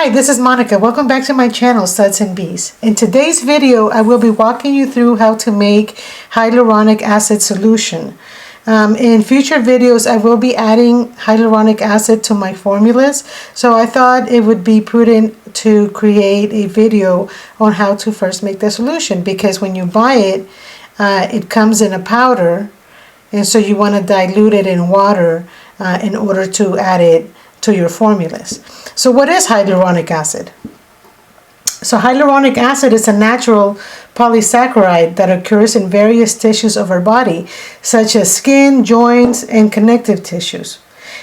Hi, this is Monica. Welcome back to my channel, Suds and Bees. In today's video, I will be walking you through how to make hyaluronic acid solution. In future videos, I will be adding hyaluronic acid to my formulas, so I thought it would be prudent to create a video on how to first make the solution, because when you buy it, it comes in a powder, and so you want to dilute it in water in order to add it to your formulas. So what is hyaluronic acid? So hyaluronic acid is a natural polysaccharide that occurs in various tissues of our body, such as skin, joints, and connective tissues.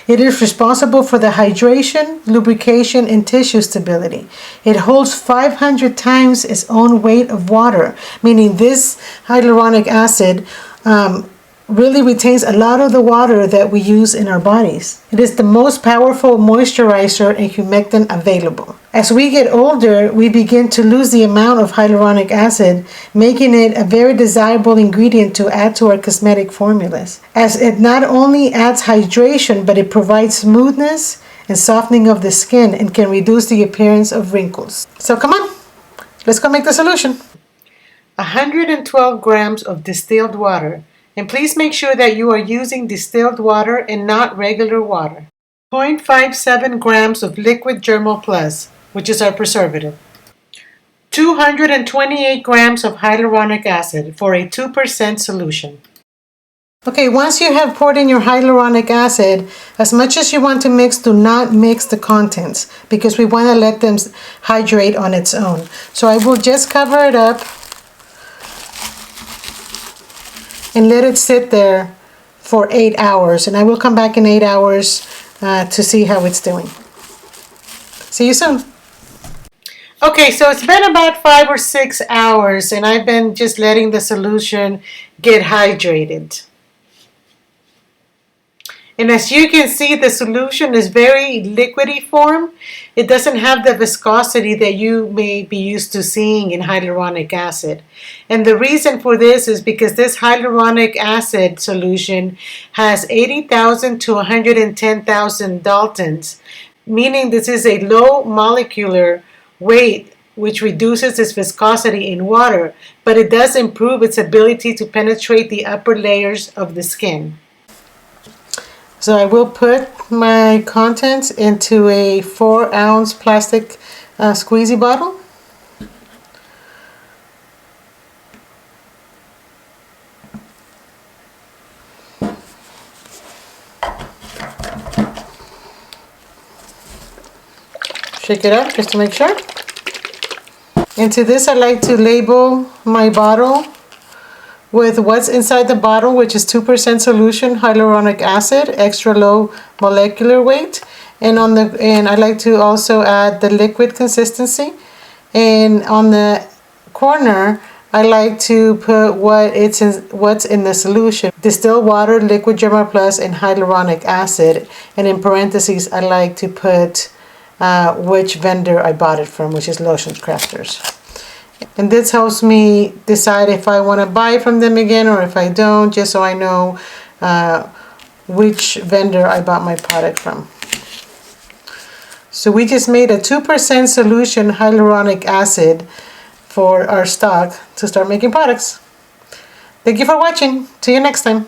It is responsible for the hydration, lubrication, and tissue stability. It holds 500 times its own weight of water, meaning this hyaluronic acid really retains a lot of the water that we use in our bodies. It is the most powerful moisturizer and humectant available. As we get older, we begin to lose the amount of hyaluronic acid, making it a very desirable ingredient to add to our cosmetic formulas, as it not only adds hydration, but it provides smoothness and softening of the skin and can reduce the appearance of wrinkles. So come on, let's go make the solution. 112 grams of distilled water. And please make sure that you are using distilled water and not regular water. 0.57 grams of liquid Germal Plus, which is our preservative. 228 grams of hyaluronic acid for a 2% solution. Okay, once you have poured in your hyaluronic acid, as much as you want to mix, do not mix the contents, because we want to let them hydrate on its own. So I will just cover it up and let it sit there for 8 hours. And I will come back in 8 hours to see how it's doing. See you soon. Okay, so it's been about 5 or 6 hours and I've been just letting the solution get hydrated. And as you can see, the solution is very liquidy form. It doesn't have the viscosity that you may be used to seeing in hyaluronic acid. And the reason for this is because this hyaluronic acid solution has 80,000 to 110,000 Daltons, meaning this is a low molecular weight, which reduces its viscosity in water, but it does improve its ability to penetrate the upper layers of the skin. So I will put my contents into a 4-ounce plastic squeezy bottle. Shake it up just to make sure. Into this I like to label my bottle with what's inside the bottle, which is 2% solution hyaluronic acid, extra low molecular weight, and I like to also add the liquid consistency. And on the corner, I like to put what's in the solution: distilled water, liquid Germal Plus, and hyaluronic acid. And in parentheses, I like to put which vendor I bought it from, which is Lotions Crafters. And this helps me decide if I want to buy from them again or if I don't, just so I know which vendor I bought my product from. So we just made a 2% solution hyaluronic acid for our stock to start making products. Thank you for watching. See you next time.